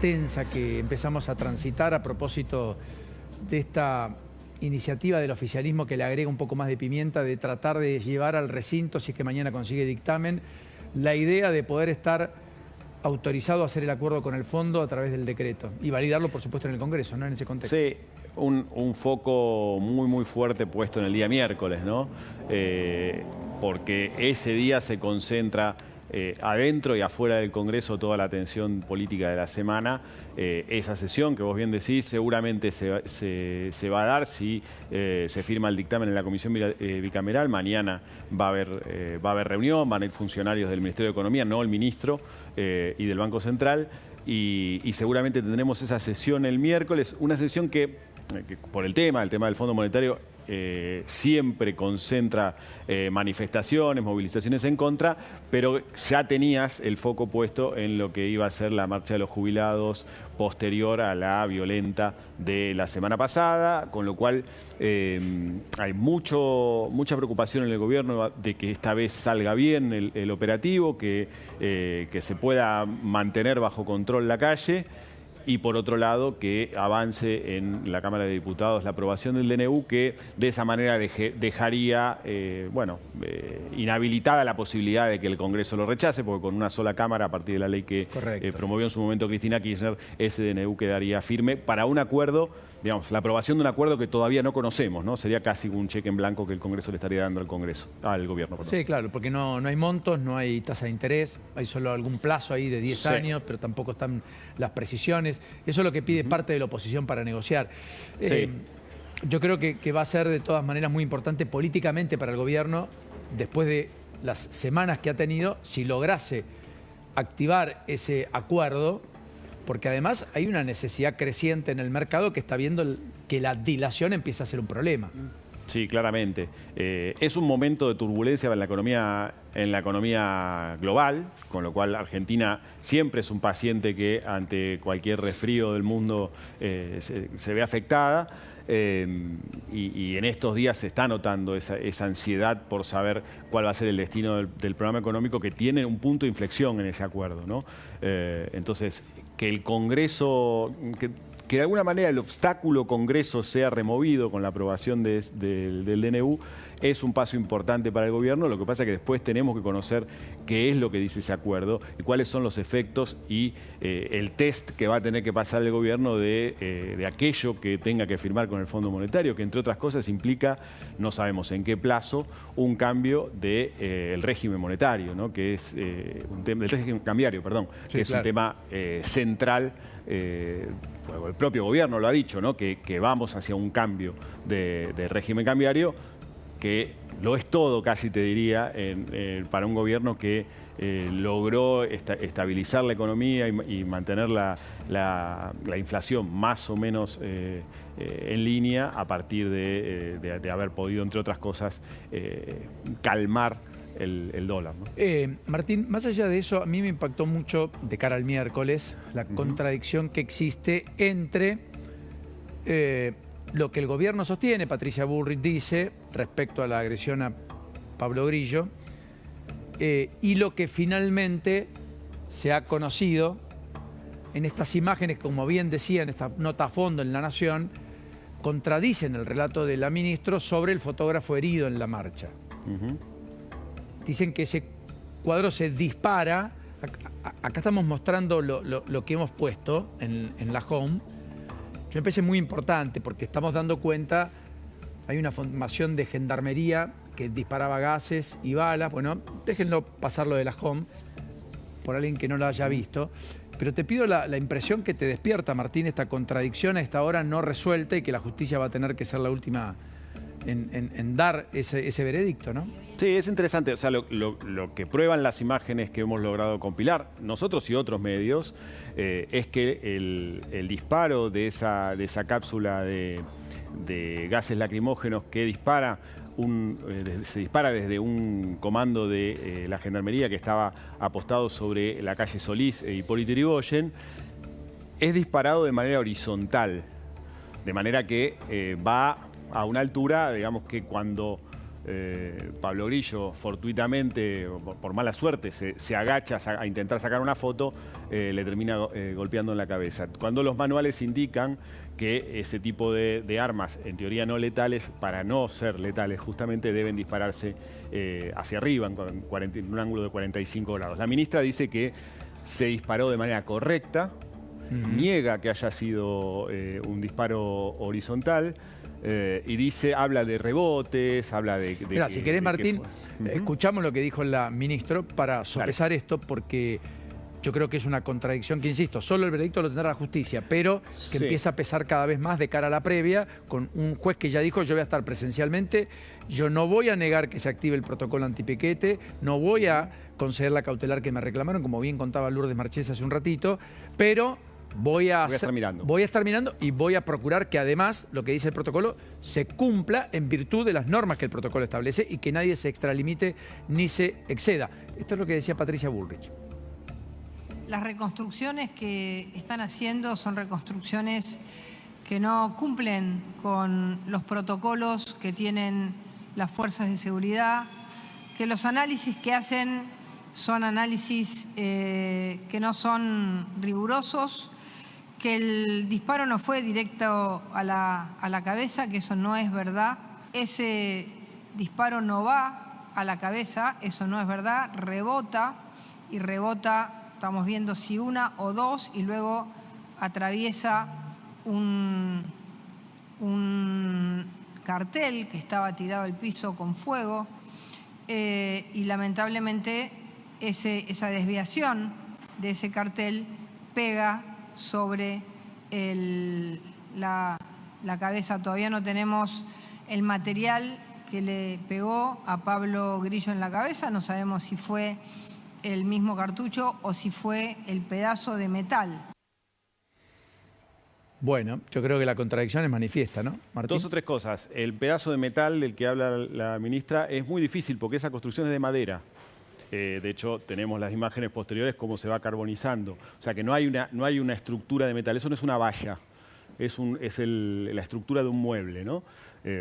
tensa que empezamos a transitar a propósito de esta iniciativa del oficialismo que le agrega un poco más de pimienta, de tratar de llevar al recinto, si es que mañana consigue dictamen, la idea de poder estar autorizado a hacer el acuerdo con el fondo a través del decreto y validarlo, por supuesto, en el Congreso, ¿no? En ese contexto. Sí, un foco muy fuerte puesto en el día miércoles, ¿no? Porque ese día se concentra adentro y afuera del Congreso toda la atención política de la semana. Esa sesión que vos bien decís seguramente se va a dar si se firma el dictamen en la Comisión Bicameral. Mañana va a haber reunión, van a ir funcionarios del Ministerio de Economía, no el ministro, y del Banco Central. Y seguramente tendremos esa sesión el miércoles, una sesión que por el tema del Fondo Monetario, siempre concentra manifestaciones, movilizaciones en contra, pero ya tenías el foco puesto en lo que iba a ser la marcha de los jubilados posterior a la violenta de la semana pasada, con lo cual hay mucha preocupación en el gobierno de que esta vez salga bien el operativo, que se pueda mantener bajo control la calle. Y por otro lado, que avance en la Cámara de Diputados la aprobación del DNU, que de esa manera dejaría inhabilitada la posibilidad de que el Congreso lo rechace, porque con una sola Cámara, a partir de la ley que promovió en su momento Cristina Kirchner, ese DNU quedaría firme para un acuerdo, digamos, la aprobación de un acuerdo que todavía no conocemos, ¿no? Sería casi un cheque en blanco que el Congreso le estaría dando al gobierno. Perdón. Sí, claro, porque no hay montos, no hay tasa de interés, hay solo algún plazo ahí de 10 años, pero tampoco están las precisiones. Eso es lo que pide parte de la oposición para negociar. Yo creo que va a ser de todas maneras muy importante políticamente para el gobierno, después de las semanas que ha tenido, si lograse activar ese acuerdo, porque además hay una necesidad creciente en el mercado que está viendo que la dilación empieza a ser un problema. Sí, claramente. Es un momento de turbulencia en la economía global, con lo cual Argentina siempre es un paciente que ante cualquier resfrío del mundo se ve afectada. Y en estos días se está notando esa ansiedad por saber cuál va a ser el destino del programa económico, que tiene un punto de inflexión en ese acuerdo, ¿no? Entonces, que el Congreso... Que de alguna manera el obstáculo Congreso sea removido con la aprobación del DNU es un paso importante para el gobierno. Lo que pasa es que después tenemos que conocer qué es lo que dice ese acuerdo y cuáles son los efectos y el test que va a tener que pasar el gobierno de aquello que tenga que firmar con el Fondo Monetario, que entre otras cosas implica, no sabemos en qué plazo, un cambio del régimen monetario, ¿no? Que es un tema, del régimen cambiario, perdón, sí, que es un tema central. El propio gobierno lo ha dicho, ¿no? Que vamos hacia un cambio de régimen cambiario, que lo es todo, casi te diría, para un gobierno que logró estabilizar la economía y mantener la inflación más o menos en línea a partir de haber podido, entre otras cosas, calmar el dólar, ¿no? Martín, más allá de eso, a mí me impactó mucho de cara al miércoles la contradicción que existe entre lo que el gobierno sostiene, Patricia Bullrich dice, respecto a la agresión a Pablo Grillo, y lo que finalmente se ha conocido en estas imágenes, como bien decía en esta nota a fondo en La Nación, contradicen el relato de la ministra sobre el fotógrafo herido en la marcha. Dicen que ese cuadro se dispara. Acá estamos mostrando lo que hemos puesto en la home. Yo me parece muy importante porque estamos dando cuenta, hay una formación de gendarmería que disparaba gases y balas. Bueno, déjenlo pasar lo de la home por alguien que no lo haya visto. Pero te pido la impresión que te despierta, Martín, esta contradicción a esta hora no resuelta y que la justicia va a tener que ser la última en dar ese veredicto, ¿no? Sí, es interesante. O sea, lo que prueban las imágenes que hemos logrado compilar, nosotros y otros medios, es que el disparo de esa cápsula de gases lacrimógenos que se dispara desde un comando de la Gendarmería que estaba apostado sobre la calle Solís e Hipólito Yrigoyen, es disparado de manera horizontal, de manera que va a una altura, digamos que cuando Pablo Grillo, fortuitamente, por mala suerte, se agacha a intentar sacar una foto, le termina golpeando en la cabeza. Cuando los manuales indican que ese tipo de armas, en teoría no letales, para no ser letales, justamente deben dispararse hacia arriba, en un ángulo de 45 grados. La ministra dice que se disparó de manera correcta, niega que haya sido un disparo horizontal, y habla de rebotes, habla de... Mira, si querés, Martín, escuchamos lo que dijo la ministra para sopesar esto, porque yo creo que es una contradicción que, insisto, solo el veredicto lo tendrá la justicia, pero que empieza a pesar cada vez más de cara a la previa, con un juez que ya dijo: yo voy a estar presencialmente, yo no voy a negar que se active el protocolo antipiquete, no voy a conceder la cautelar que me reclamaron, como bien contaba Lourdes Marchés hace un ratito, pero... Voy a estar mirando y voy a procurar que, además, lo que dice el protocolo se cumpla en virtud de las normas que el protocolo establece y que nadie se extralimite ni se exceda. Esto es lo que decía Patricia Bullrich. Las reconstrucciones que están haciendo son reconstrucciones que no cumplen con los protocolos que tienen las fuerzas de seguridad, que los análisis que hacen son análisis que no son rigurosos, que el disparo no fue directo a la cabeza, que eso no es verdad. Ese disparo no va a la cabeza, eso no es verdad, rebota y rebota, estamos viendo si una o dos, y luego atraviesa un cartel que estaba tirado al piso con fuego, y lamentablemente esa desviación de ese cartel pega sobre la cabeza. Todavía no tenemos el material que le pegó a Pablo Grillo en la cabeza, no sabemos si fue el mismo cartucho o si fue el pedazo de metal. Bueno, yo creo que la contradicción es manifiesta, ¿no, Martín? Dos o tres cosas. El pedazo de metal del que habla la ministra es muy difícil porque esa construcción es de madera. De hecho, tenemos las imágenes posteriores cómo se va carbonizando. O sea que no hay una estructura de metal, eso no es una valla, es la estructura de un mueble, ¿no?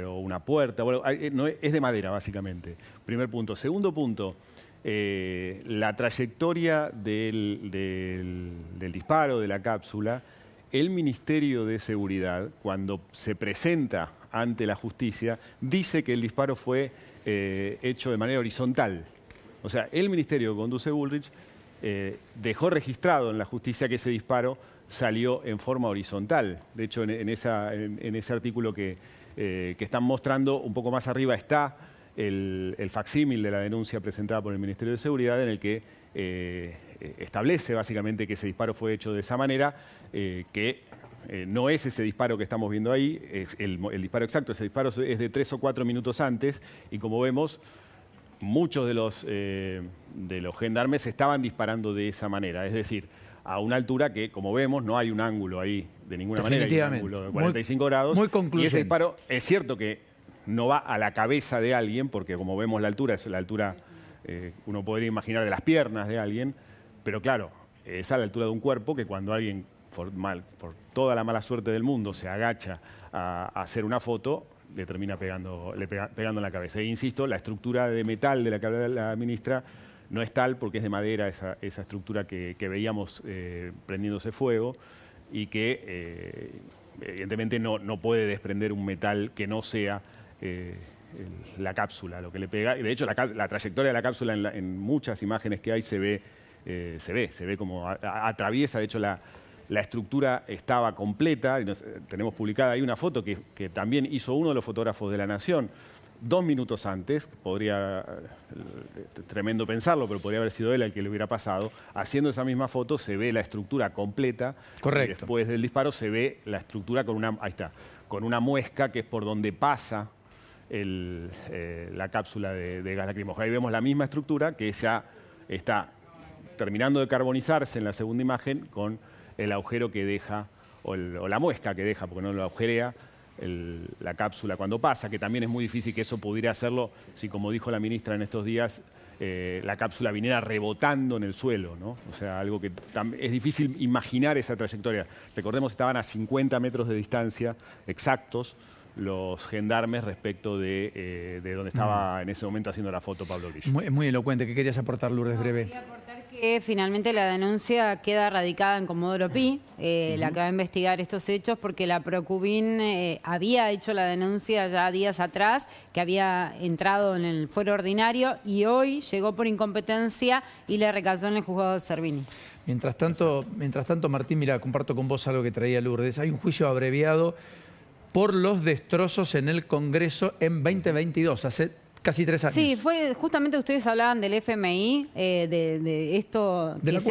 O una puerta, bueno, es de madera básicamente. Primer punto. Segundo punto, la trayectoria del disparo de la cápsula, el Ministerio de Seguridad, cuando se presenta ante la justicia, dice que el disparo fue hecho de manera horizontal. O sea, el ministerio que conduce Bullrich dejó registrado en la justicia que ese disparo salió en forma horizontal. De hecho, en ese artículo que están mostrando, un poco más arriba está el facsímil de la denuncia presentada por el Ministerio de Seguridad, en el que establece básicamente que ese disparo fue hecho de esa manera, que no es ese disparo que estamos viendo ahí, es el disparo exacto. Ese disparo es de 3 o 4 minutos antes y, como vemos, muchos de los gendarmes estaban disparando de esa manera, es decir, a una altura que, como vemos, no hay un ángulo ahí de ninguna manera, hay un ángulo de 45 grados. Muy concluyente. Y ese disparo, es cierto que no va a la cabeza de alguien, porque como vemos la altura, es la altura, uno podría imaginar, de las piernas de alguien, pero claro, es a la altura de un cuerpo que cuando alguien, por toda la mala suerte del mundo, se agacha a hacer una foto, le termina pegando en la cabeza. E insisto, la estructura de metal de la que habla la ministra no es tal, porque es de madera esa estructura que veíamos prendiéndose fuego y que evidentemente no puede desprender un metal que no sea la cápsula lo que le pega. Y de hecho la trayectoria de la cápsula en muchas imágenes que hay se ve como atraviesa. De hecho la estructura estaba completa. Tenemos publicada ahí una foto que también hizo uno de los fotógrafos de La Nación 2 minutos antes. Tremendo pensarlo, pero podría haber sido él el que le hubiera pasado. Haciendo esa misma foto se ve la estructura completa. Correcto. Y después del disparo se ve la estructura con una muesca que es por donde pasa la cápsula de gas lacrimógeno. Ahí vemos la misma estructura que ya está terminando de carbonizarse en la segunda imagen, con el agujero que deja, o la muesca que deja, porque no lo agujerea, la cápsula cuando pasa, que también es muy difícil que eso pudiera hacerlo si, como dijo la ministra en estos días, la cápsula viniera rebotando en el suelo, ¿no? O sea, algo que es difícil imaginar esa trayectoria. Recordemos, estaban a 50 metros de distancia exactos los gendarmes respecto de donde estaba en ese momento haciendo la foto Pablo Grillo. Muy elocuente. ¿Qué querías aportar, Lourdes, breve? Quería aportar que finalmente la denuncia queda radicada en Comodoro Pi, la que va a investigar estos hechos, porque la Procubin había hecho la denuncia ya días atrás, que había entrado en el fuero ordinario y hoy llegó por incompetencia y le recayó en el juzgado de Cervini. Mientras tanto, Martín, mira, comparto con vos algo que traía Lourdes. Hay un juicio abreviado por los destrozos en el Congreso en 2022, hace casi 3 años. Sí, fue justamente ustedes hablaban del FMI, de esto que se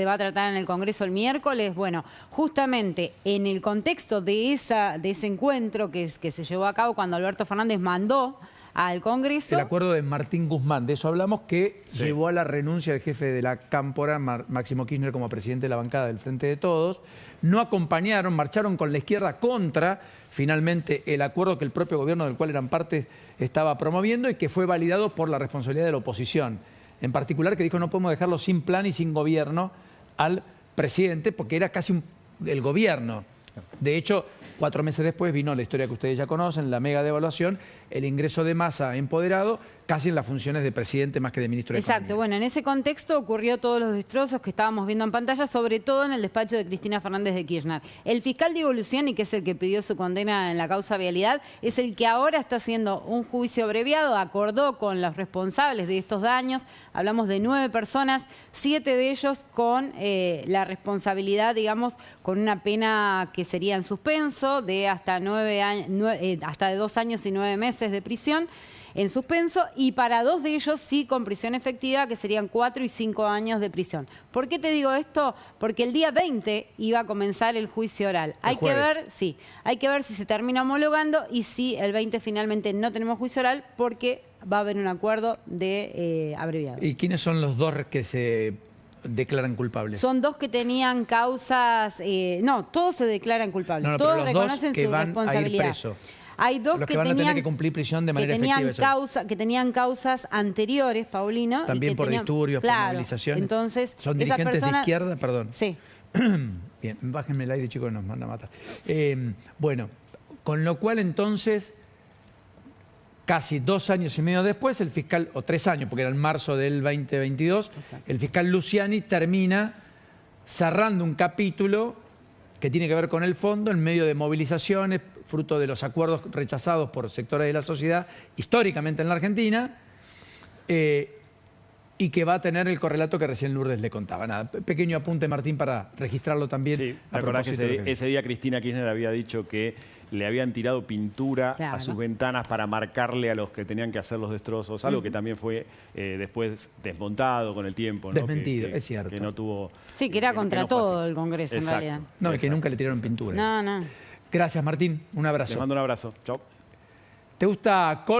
va a tratar en el Congreso el miércoles. Bueno, justamente en el contexto de ese encuentro que se llevó a cabo cuando Alberto Fernández mandó al Congreso. El acuerdo de Martín Guzmán, de eso hablamos, que llevó a la renuncia del jefe de la Cámpora, Máximo Kirchner, como presidente de la bancada del Frente de Todos. No acompañaron, marcharon con la izquierda contra, finalmente, el acuerdo que el propio gobierno del cual eran parte estaba promoviendo y que fue validado por la responsabilidad de la oposición. En particular, que dijo no podemos dejarlo sin plan y sin gobierno al presidente, porque era casi el gobierno. De hecho, 4 meses después vino la historia que ustedes ya conocen, la mega devaluación, el ingreso de Massa empoderado, casi en las funciones de presidente más que de ministro de Economía. Exacto, bueno, en ese contexto ocurrió todos los destrozos que estábamos viendo en pantalla, sobre todo en el despacho de Cristina Fernández de Kirchner. El fiscal Diego Luciani, que es el que pidió su condena en la causa Vialidad, es el que ahora está haciendo un juicio abreviado, acordó con los responsables de estos daños, hablamos de 9 personas, 7 de ellos con la responsabilidad, digamos, con una pena que sería en suspenso de hasta 2 años y 9 meses de prisión en suspenso, y para 2 de ellos sí con prisión efectiva, que serían 4 y 5 años de prisión. ¿Por qué te digo esto? Porque el día 20 iba a comenzar el juicio oral. Hay que ver si se termina homologando y si el 20 finalmente no tenemos juicio oral, porque va a haber un acuerdo de abreviado. ¿Y quiénes son los 2 que se declaran culpables? Son 2 que tenían causas... no, todos se declaran culpables. No, todos pero los reconocen 2 que su van responsabilidad. A ir preso. Hay 2 que van a tener que cumplir prisión de manera efectiva. Que tenían causas anteriores, Paulino. También por disturbios, por movilizaciones. Entonces, ¿son dirigentes de izquierda? Perdón. Sí. Bien, bájenme el aire, chicos, nos manda a matar. Bueno, con lo cual entonces, casi 2 años y medio después, el fiscal, o 3 años, porque era en marzo del 2022, el fiscal Luciani termina cerrando un capítulo que tiene que ver con el fondo en medio de movilizaciones, fruto de los acuerdos rechazados por sectores de la sociedad históricamente en la Argentina, y que va a tener el correlato que recién Lourdes le contaba. Nada, pequeño apunte, Martín, para registrarlo también. Sí, ¿te acordás que ese día Cristina Kirchner había dicho que le habían tirado pintura a sus ventanas para marcarle a los que tenían que hacer los destrozos? Algo que también fue después desmontado con el tiempo, ¿no? Desmentido, es cierto. Que no tuvo... Sí, que era contra todo el Congreso, en realidad. No, es que nunca le tiraron pintura. No. Gracias, Martín. Un abrazo. Les mando un abrazo. Chau. ¿Te gusta